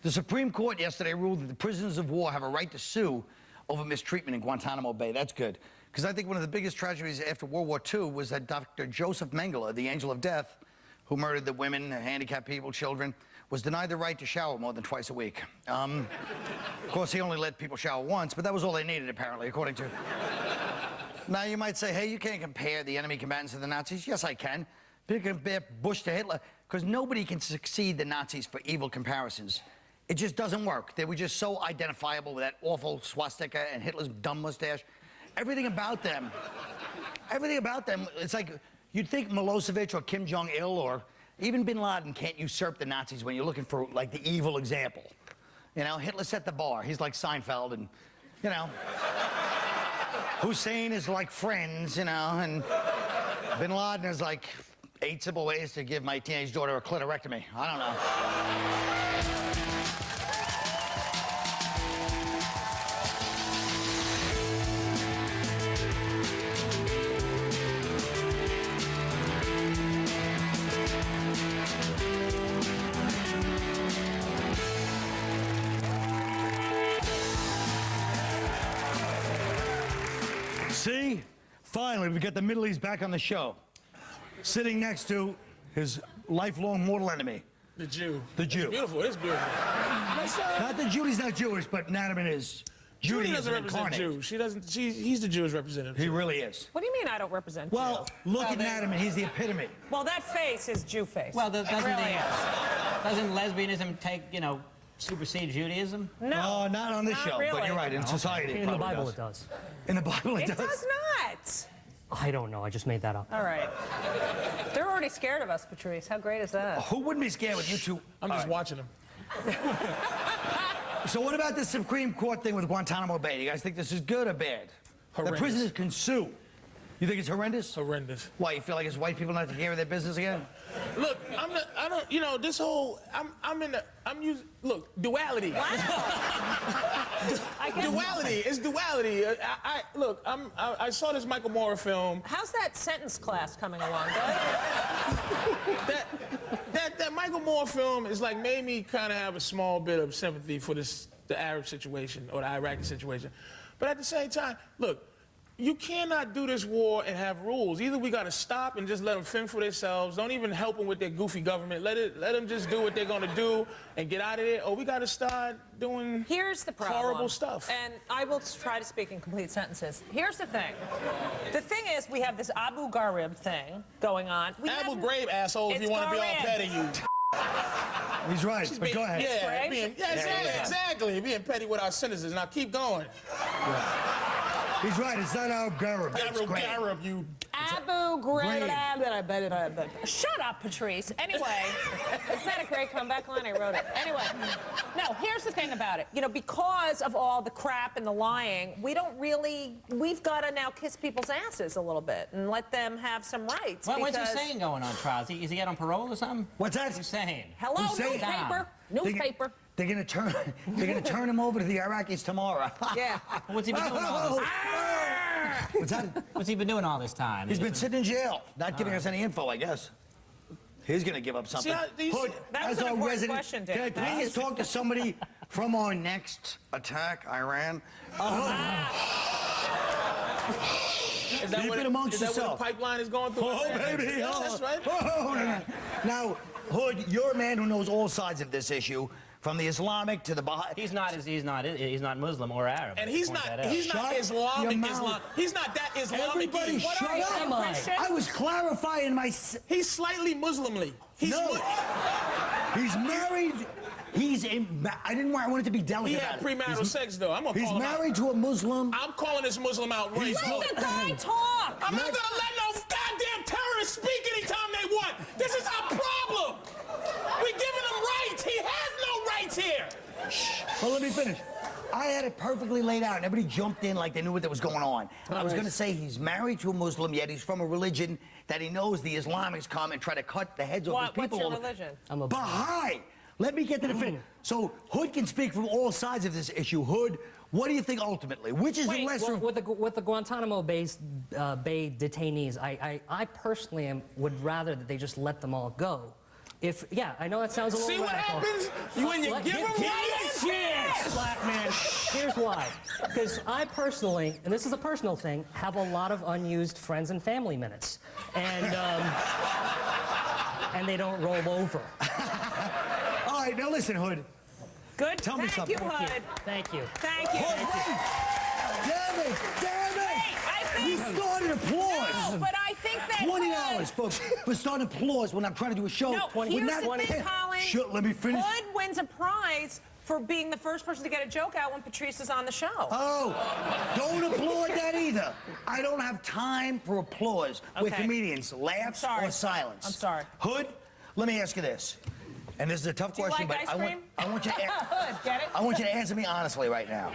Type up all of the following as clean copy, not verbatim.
The Supreme Court yesterday ruled that the prisoners of war have a right to sue over mistreatment in Guantanamo Bay. That's good. Because I think one of the biggest tragedies after World War II was that Dr. Joseph Mengele, the angel of death, who murdered the women, handicapped people, children, was denied the right to shower more than twice a week. Of course, he only let people shower once, but that was all they needed, apparently, according to... Now, you might say, hey, you can't compare the enemy combatants to the Nazis. Yes, I can. You can compare Bush to Hitler, because nobody can succeed the Nazis for evil comparisons. It just doesn't work. They were just so identifiable with that awful swastika and Hitler's dumb mustache. Everything about them, it's like you'd think Milosevic or Kim Jong-il or even Bin Laden can't usurp the Nazis when you're looking for, like, the evil example. You know, Hitler set the bar. He's like Seinfeld, and, you know, Hussein is like Friends, you know, and Bin Laden is like 8 simple ways to give my teenage daughter a clitorectomy. I don't know. See? Finally, we got the Middle East back on the show. Sitting next to his lifelong mortal enemy. The Jew. The Jew. It's beautiful. It's beautiful. Not that Judy's not Jewish, but Naturman is. Judy doesn't represent Jew. She doesn't. He's the Jewish representative. He really is. What do you mean I don't represent Jew? Well, look at Naturman. He's the epitome. Well, that face is Jew face. Well, doesn't really lesbianism take, you know, supersede Judaism? No. Not on this show, really. but you're right. In society, in the Bible, it does. In the Bible, it does. It does not. I don't know. I just made that up. All right. They're already scared of us, Patrice. How great is that? Who wouldn't be scared with you two? I'm just watching them. So what about this Supreme Court thing with Guantanamo Bay? Do you guys think this is good or bad? Horrendous. The prisoners can sue. You think it's horrendous? Horrendous. Why, you feel like it's white people not taking care of their business again? Look, you know, this whole, look, duality. Duality, it's duality. I saw this Michael Moore film. How's that sentence class coming along, That Michael Moore film is like made me kind of have a small bit of sympathy for the Arab situation or the Iraqi situation. But at the same time, look, you cannot do this war and have rules. Either we got to stop and just let them fend for themselves. Don't even help them with their goofy government. Let them just do what they're going to do and get out of there. Or we got to start doing horrible stuff. And I will try to speak in complete sentences. Here's the thing. The thing is, we have this Abu Ghraib thing going on. Abu Ghraib, asshole, if you want to be all petty, you. He's right, but go ahead. Yeah, exactly. Being petty with our sentences. Now keep going. Yeah. He's right, it's not Abu Ghraib. Ghraib, you. Abu Ghraib. Shut up, Patrice. Anyway, isn't that a great comeback line? I wrote it. Anyway, no, here's the thing about it. You know, because of all the crap and the lying, we've got to now kiss people's asses a little bit and let them have some rights. What's Hussein going on trial? Is he out on parole or something? What's that? Hussein. Hello, newspaper. Newspaper. They're gonna turn him over to the Iraqis tomorrow. Yeah. What's he been doing all this? What's that? What's he been doing all this time? He's been sitting in jail, not giving us any info, I guess. He's gonna give up something. That was an important question, Dave. Can I please talk to somebody from our next attack, Iran? Is that what the pipeline is going through? Oh, baby. Yeah, that's right. Oh. Now, Hood, you're a man who knows all sides of this issue, from the Islamic to the Baha'i. He's not Muslim or Arab. And he's not Islamic. He's not that Islamic. Everybody shut up. I was clarifying my... He's slightly Muslimly. He's married. I wanted to be delicate. He had premarital sex, though. He's married to a Muslim. I'm calling this Muslim out right now. Let the guy talk. I'm not going to let no goddamn terrorist speak anytime they want. This is our problem. We're giving him rights. He has no rights here. Shh. Well, let me finish. I had it perfectly laid out, and everybody jumped in like they knew what was going on. I was going to say he's married to a Muslim, yet he's from a religion that he knows the Islamics come and try to cut the heads off his people. What's your religion? I'm a Baha'i. Let me get to the finish. So Hood can speak from all sides of this issue. Hood, what do you think ultimately? Which is the lesser? Well, with the Guantanamo Bay detainees, I personally would rather that they just let them all go. Yeah, I know that sounds a little See what radical. happens when you give them Give me a chance, black man. Here's why. Because I personally, and this is a personal thing, have a lot of unused friends and family minutes. And they don't roll over. All right, now listen, Hood. Good. Tell me something. Thank you. Thank you. Hood, wait! Damn it! Damn it! Hey, I think... We started applause. No, but I think that... $20, folks. We're starting applause when I'm trying to do a show. No, here's the thing, Colin. Sure, let me finish. Hood wins a prize for being the first person to get a joke out when Patrice is on the show. Oh, don't applaud that either. I don't have time for applause with Okay. comedians. Laughs or silence. I'm sorry. Hood, let me ask you this. And this is a tough Do you question, like but ice cream? I want you to Hood, get it? I want you to answer me honestly right now.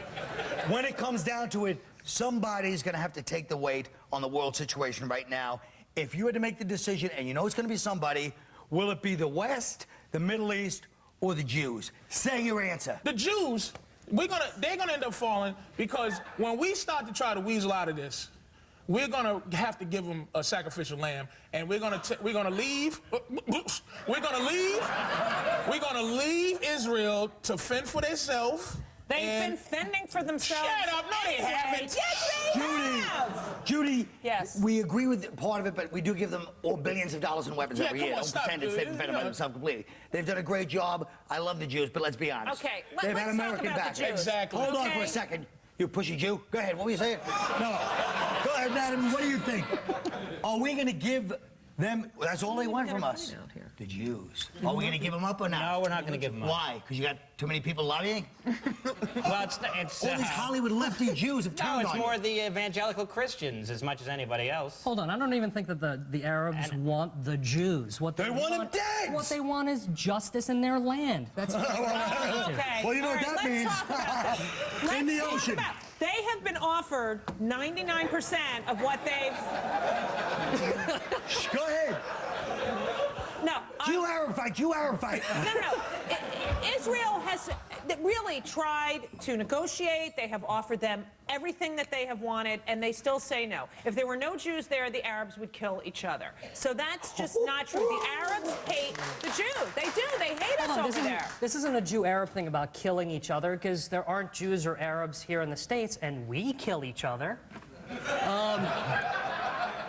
When it comes down to it, somebody's going to have to take the weight on the world situation right now. If you had to make the decision, and you know it's going to be somebody, will it be the West, the Middle East, or the Jews? Say your answer. The Jews, they're gonna end up falling because when we start to try to weasel out of this, we're gonna have to give them a sacrificial lamb, and we're gonna leave Israel to fend for themselves. They've been fending for themselves. Shut up! No, they haven't. Yes, they have. Judy, Yes. we agree with part of it, but we do give them billions of dollars in weapons every come year. on, Don't stop, pretend it's dude. they've defended by themselves completely. They've done a great job. I love the Jews, but let's be honest. Okay, They've let's had talk American about the backing. Jews. Exactly. Hold on for Okay. a second. You pushy Jew. Go ahead. What were you saying? No. Go ahead, Nathan. What do you think? Are we going to give them? That's all they want from us. The Jews. Are we going to give them up or not? No, we're not going to give them up. Why? Because you got too many people lobbying? Well, it's All these Hollywood lefty Jews have no, turned it's on more you. the evangelical Christians as much as anybody else. Hold on, I don't even think that the Arabs want the Jews. What They want them dead! What they want is justice in their land. That's what they want. Okay. Well, you know All what right, that means. let's talk about that. In the Let's talk ocean. about- They have been offered 99% of what they've... Go ahead. No. Jew-Arab fight, Jew-Arab fight. No. Israel has really tried to negotiate. They have offered them everything that they have wanted, and they still say no. If there were no Jews there, the Arabs would kill each other. So that's just not true. The Arabs hate the Jews. They do. They hate us over there. This isn't a Jew-Arab thing about killing each other, because there aren't Jews or Arabs here in the States, and we kill each other.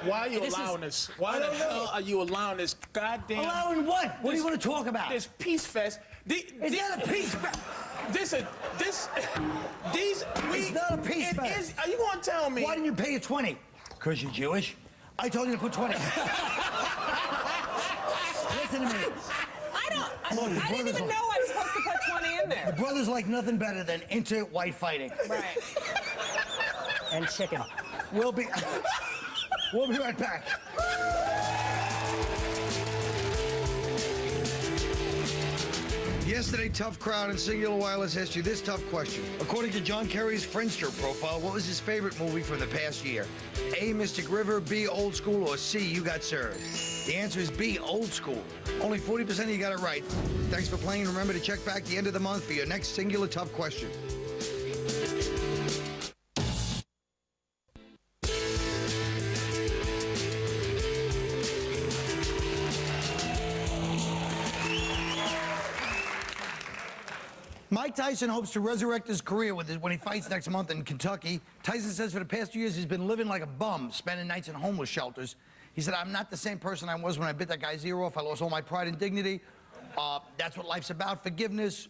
Why are you allowing this? Why the hell are you allowing this goddamn... Allowing what? What do you want to talk about? This peace fest. Is that a peace fest? It's not a peace fest. Are you going to tell me? Why didn't you pay it 20? Because you're Jewish? I told you to put 20. Listen to me. I didn't even know I was supposed to put 20 in The there. brothers like nothing better than inter-white fighting. Right. And chicken. We'll be right back. Yesterday, Tough Crowd and Singular Wireless asked you this tough question. According to John Kerry's Friendster profile, what was his favorite movie from the past year? A, Mystic River, B, Old School, or C, You Got Served? The answer is B, Old School. Only 40% of you got it right. Thanks for playing, and remember to check back the end of the month for your next Singular Tough question. Mike Tyson hopes to resurrect his career when he fights next month in Kentucky. Tyson says for the past 2 years he's been living like a bum, spending nights in homeless shelters. He said, I'm not the same person I was when I bit that guy's ear off. I lost all my pride and dignity. That's what life's about, forgiveness.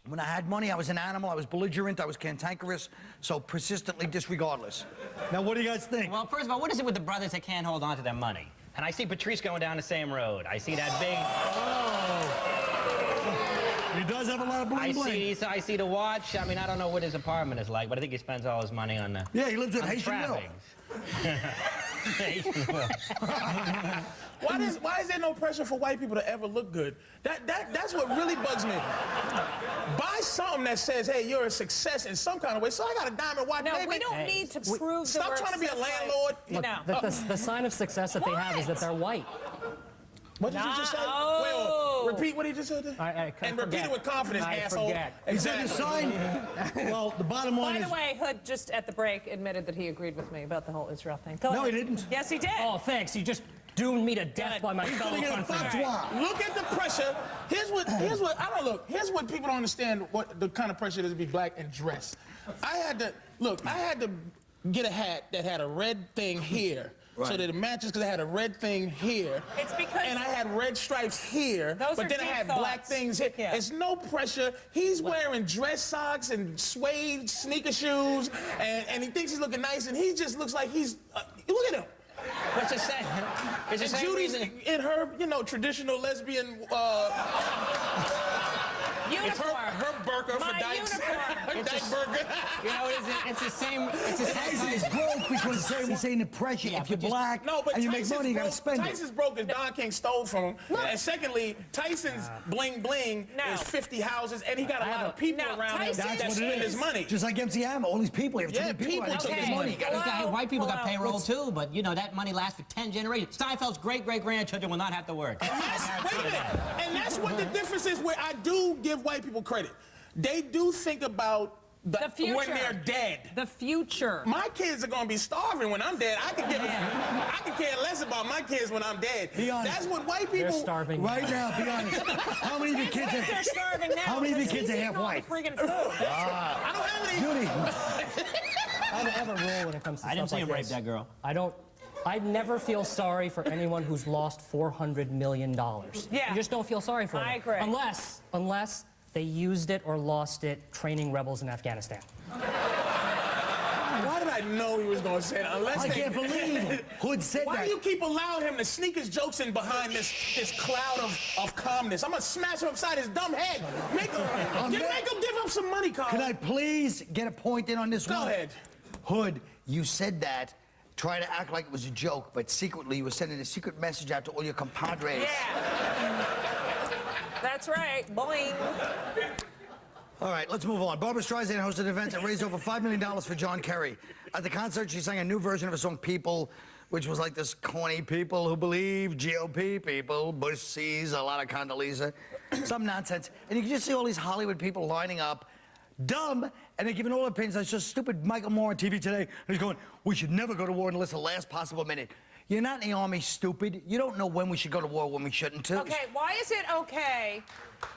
When I had money, I was an animal. I was belligerent. I was cantankerous. So persistently disregardless. Now, what do you guys think? Well, first of all, what is it with the brothers that can't hold on to their money? And I see Patrice going down the same road. I see that big... He does have a lot of bling bling. I see the watch. I mean, I don't know what his apartment is like, but I think he spends all his money on the... Yeah, he lives at on Haitian Mill. Why is there no pressure for white people to ever look good? That's what really bugs me. Buy something that says, hey, you're a success in some kind of way. So I got a diamond watch. No, baby. we don't need to prove that Stop we're trying to be a successful. landlord. You Look, know. the sign of success that they have is that they're white. What did you just say? Oh. Wait, repeat what he just said. And repeat it with confidence, I asshole. forget. Exactly. Is that a sign? Well, the bottom line By is... the way, Hood just at the break admitted that he agreed with me about the whole Israel thing. Go No, ahead. he didn't. Yes, he did. Oh, thanks. You just doomed me to death by my fellow countrymen. Look at the pressure. Here's what I don't look. Here's what people don't understand what the kind of pressure it is to be black and dress. I had to get a hat that had a red thing here. Right. So that it matches because I had a red thing here. It's because... And I had red stripes here, but then I had black things here. Yeah. It's no pressure. He's wearing dress socks and suede sneaker shoes, and he thinks he's looking nice, and he just looks like he's... look at him. What's it say? It's the same Judy's reason. in her, traditional lesbian... uniform. Her burqa for Dykes. Dyke burqa. You know, it's the same. It's the same. Tyson's broke because he's saying the pressure. If you're black and you make money, you gotta spend it. Tyson's broke because Don King stole from him. And secondly, Tyson's bling bling is 50 houses, and he got a lot of people around him that spend his money. Just like MC Hammer, all these people. You have too many people took his money. White people got payroll too, but that money lasts for 10 generations. Steinfeld's great-great-grandchildren will not have to work. Wait a minute. And that's what the difference is where I do give white people credit. They do think about the future. When they're dead. The future. My kids are gonna be starving when I'm dead. I can care less about my kids when I'm dead. Be honest. That's what white people... They're starving right now. Be honest. How many of your kids are starving now? How many of your kids are half white? I don't have any... Judy. I have a rule when it comes to I didn't see him rape that girl. I never feel sorry for anyone who's lost $400 million. Yeah. You just don't feel sorry for them. I agree. Unless they used it or lost it training rebels in Afghanistan. Why did I know he was going to say that? I can't believe Hood said that. Why do you keep allowing him to sneak his jokes in behind this cloud of calmness? I'm going to smash him upside his dumb head. Make him give him some money, Carl. Can I please get a point in on this one? Go ahead. Hood, you said that. Try to act like it was a joke, but secretly you were sending a secret message out to all your compadres. Yeah. That's right. Boing. All right, let's move on. Barbra Streisand hosted events that raised over $5 million for John Kerry. At the concert, she sang a new version of a song, People, which was like this corny people who believe, GOP people, Bush sees a lot of Condoleezza, some nonsense. And you can just see all these Hollywood people lining up, dumb, and they're giving all opinions. I saw stupid Michael Moore on TV today, and he's going, we should never go to war unless the last possible minute. You're not in the army, stupid. You don't know when we should go to war, when we shouldn't, too. Okay, why is it okay?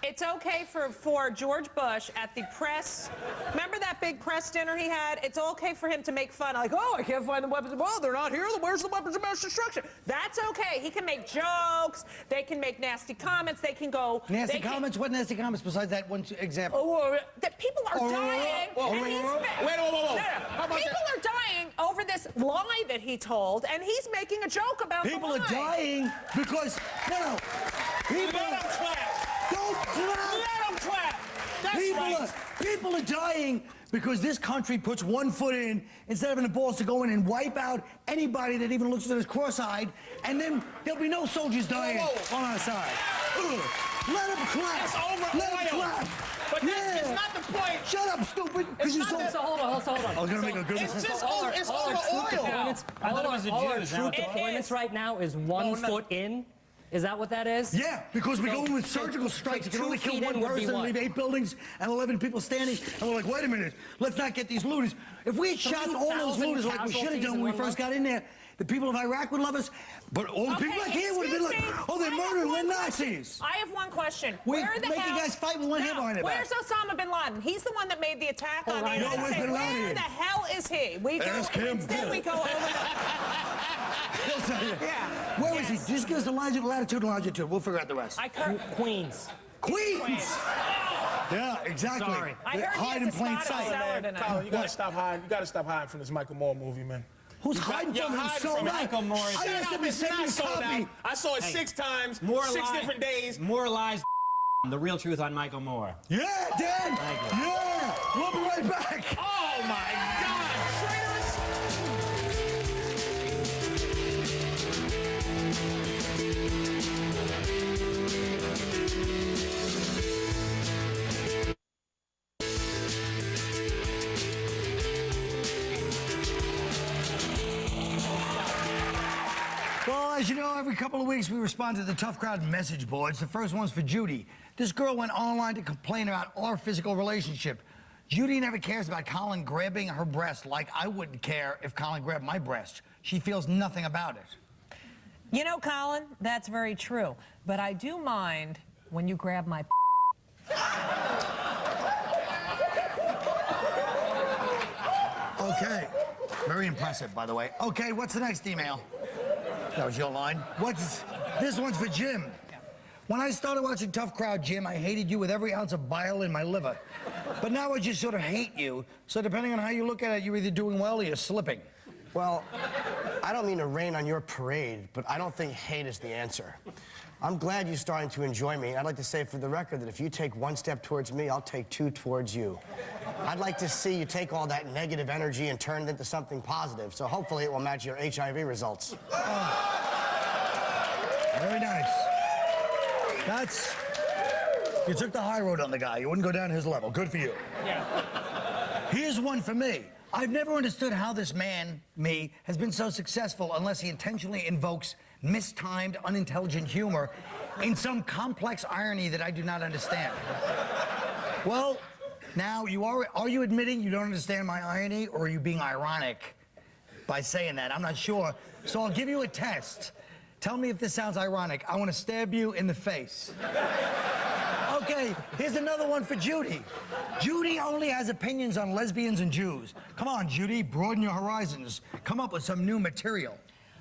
It's okay for George Bush at the press. Remember that big press dinner he had? It's okay for him to make fun, like, oh, I can't find the weapons. Well, they're not here. Where's the weapons of mass destruction? That's okay. He can make jokes. They can make nasty comments. They can go. Nasty comments? What nasty comments besides that one example? Oh, that people are dying. People are dying over this lie that he told, and he's making a joke about the lie. People are dying because people. Let him clap. Don't clap. Let him clap. That's People are dying because this country puts one foot in instead of having the balls to go in and wipe out anybody that even looks at us cross-eyed, and then there'll be no soldiers dying on our side. Let them clap. It's over. Let them clap. But that's not the point. Shut up, stupid. So hold on. I was gonna make a good It's mistake. just over. It's over oil. I thought it was the Jews. Troop deployments right now is one foot in. Is that what that is? Yeah, because we're going with surgical strikes. You can only kill one person and leave 8 buildings and 11 people standing. And we're like, wait a minute, let's not get these looters. If we had shot all those looters like we should have done when we first got in there, the people of Iraq would love us, but all the people back here would have been like, oh, they're murdering, we're Nazis. I have one question. We're Where the making hell... guys fight with one hand behind their back. Where's Osama bin Laden? He's the one that made the attack on the United where's States. bin Laden? Where the hell is he? We Ask him. Instead, we go over He'll tell you. Yeah. Where is he? Just give us the latitude and longitude. We'll figure out the rest. Queens. Queens! Yeah, exactly. Sorry. I heard hide in plain sight. Colin, you gotta stop hiding. You gotta stop hiding from this Michael Moore movie, man. Who's hiding from him? So Michael Moore. I asked him to send me a copy. I saw it 6 times, More 6 different days. More lies. The real truth on Michael Moore. Yeah, Dan. Thank you. Yeah. We'll be right back. Oh my God, traitors! Well, as you know, every couple of weeks we respond to the Tough Crowd message boards. The first one's for Judy. This girl went online to complain about our physical relationship. Judy never cares about Colin grabbing her breast like I wouldn't care if Colin grabbed my breast. She feels nothing about it. You know, Colin, that's very true. But I do mind when you grab my Okay. Very impressive, by the way. Okay, what's the next email? That was your line. This one's for Jim. When I started watching Tough Crowd, Jim, I hated you with every ounce of bile in my liver. But now I just sort of hate you. So depending on how you look at it, you're either doing well or you're slipping. Well, I don't mean to rain on your parade, but I don't think hate is the answer. I'm glad you're starting to enjoy me. I'd like to say for the record that if you take one step towards me, I'll take two towards you. I'd like to see you take all that negative energy and turn it into something positive. So hopefully it will match your HIV results. Very nice. You took the high road on the guy. You wouldn't go down his level. Good for you. Yeah. Here's one for me. I've never understood how this man, me, has been so successful unless he intentionally invokes mistimed, unintelligent humor in some complex irony that I do not understand. Well, now, are you admitting you don't understand my irony, or are you being ironic by saying that? I'm not sure. So I'll give you a test. Tell me if this sounds ironic. I want to stab you in the face. Okay, here's another one for Judy. Judy only has opinions on lesbians and Jews. Come on, Judy, broaden your horizons. Come up with some new material.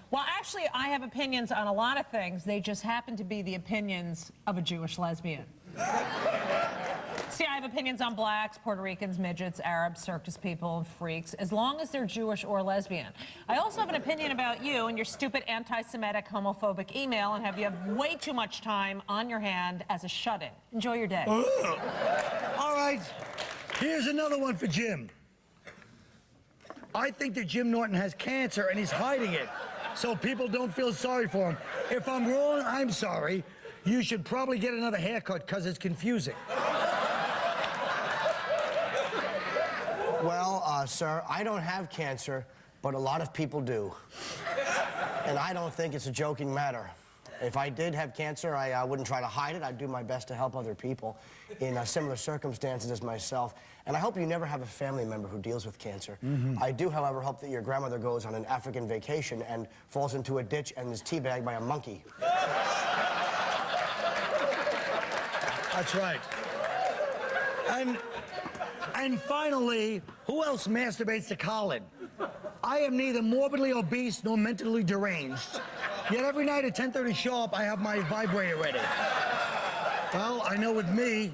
Well, actually, I have opinions on a lot of things. They just happen to be the opinions of a Jewish lesbian. See, I have opinions on blacks, Puerto Ricans, midgets, Arabs, circus people, and freaks, as long as they're Jewish or lesbian. I also have an opinion about you and your stupid anti-Semitic, homophobic email, and you have way too much time on your hand as a shut-in. Enjoy your day. All right, here's another one for Jim. I think that Jim Norton has cancer and he's hiding it, so people don't feel sorry for him. If I'm wrong, I'm sorry. You should probably get another haircut because it's confusing. Well, sir, I don't have cancer, but a lot of people do. And I don't think it's a joking matter. If I did have cancer, I wouldn't try to hide it. I'd do my best to help other people in similar circumstances as myself. And I hope you never have a family member who deals with cancer. I do, however, hope that your grandmother goes on an African vacation and falls into a ditch and is teabagged by a monkey. That's right. And finally, who else masturbates to Colin? I am neither morbidly obese nor mentally deranged. Yet every night at 10:30 sharp, I have my vibrator ready. Well, I know with me,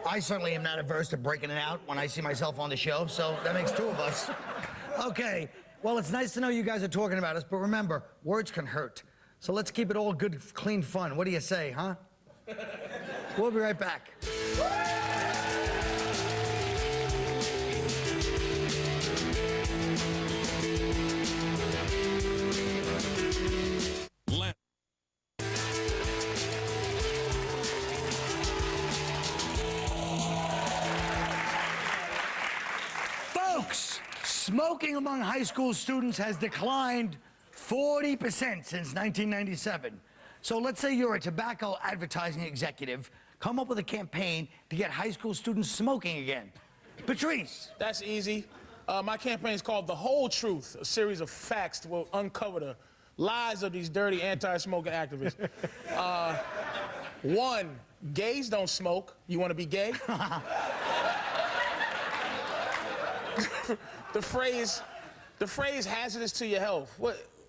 I certainly am not averse to breaking it out when I see myself on the show, so that makes two of us. Okay, well, it's nice to know you guys are talking about us, but remember, words can hurt. So let's keep it all good, clean fun. What do you say, huh? We'll be right back. Folks, smoking among high school students has declined 40% since 1997. So let's say you're a tobacco advertising executive. Come up with a campaign to get high school students smoking again. Patrice. That's easy. My campaign is called The Whole Truth, a series of facts that will uncover the lies of these dirty anti-smoking activists. 1, gays don't smoke. You want to be gay? The phrase hazardous to your health.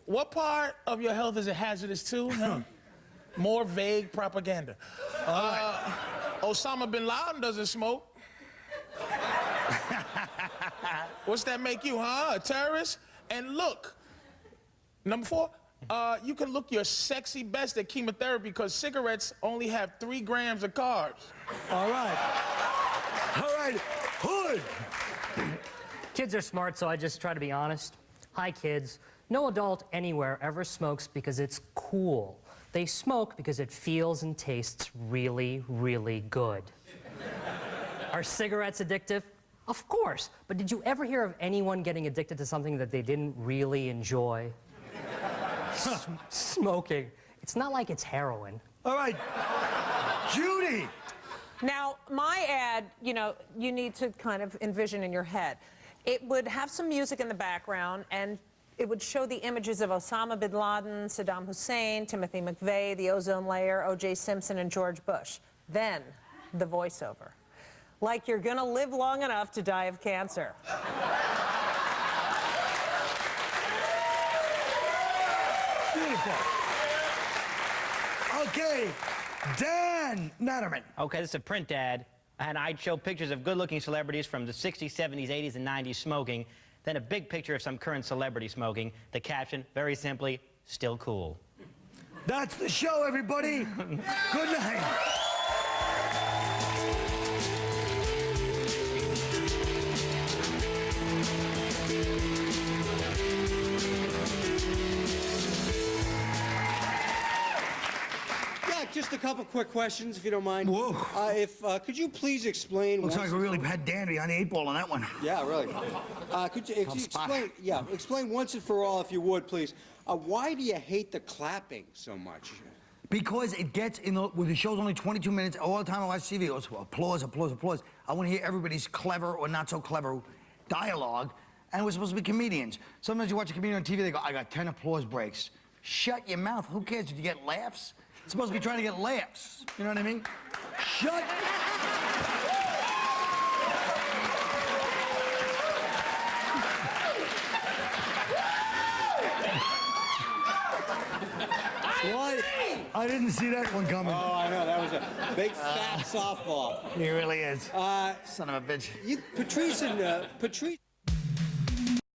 What part of your health is it hazardous to? Huh? More vague propaganda. Osama bin Laden doesn't smoke. What's that make you, huh? A terrorist? And look, number 4, you can look your sexy best at chemotherapy because cigarettes only have 3 grams of carbs. All right. All right. Hood. Kids are smart, so I just try to be honest. Hi, kids. No adult anywhere ever smokes because it's cool. They smoke because it feels and tastes really, really good. Are cigarettes addictive? Of course. But did you ever hear of anyone getting addicted to something that they didn't really enjoy? Smoking. It's not like it's heroin. All right. Judy. Now, my ad, you need to kind of envision in your head. It would have some music in the background, and It would show the images of Osama bin Laden, Saddam Hussein, Timothy McVeigh, the ozone layer, O.J. Simpson, and George Bush. Then, the voiceover. Like you're gonna live long enough to die of cancer. Beautiful. Okay, Dan Naturman. Okay, this is a print ad, and I'd show pictures of good-looking celebrities from the 60s, 70s, 80s, and 90s smoking, then a big picture of some current celebrity smoking. The caption, very simply, still cool. That's the show, everybody. Good night. Just a couple quick questions, if you don't mind. Whoa. Could you please explain? Looks like we really had Danby on the 8 ball on that one. Yeah, really. Could you explain? Yeah, explain once and for all, if you would, please. Why do you hate the clapping so much? Because it gets in the, when the show's only 22 minutes, all the time I watch TV, it goes, applause, applause, applause. I want to hear everybody's clever or not so clever dialogue, and we're supposed to be comedians. Sometimes you watch a comedian on TV, they go, I got 10 applause breaks. Shut your mouth. Who cares? Did you get laughs? It's supposed to be trying to get laughs. You know what I mean? Shut. What? I didn't see that one coming. Oh, I know. That was a big, fat softball. He really is. Son of a bitch. Patrice and Patrice.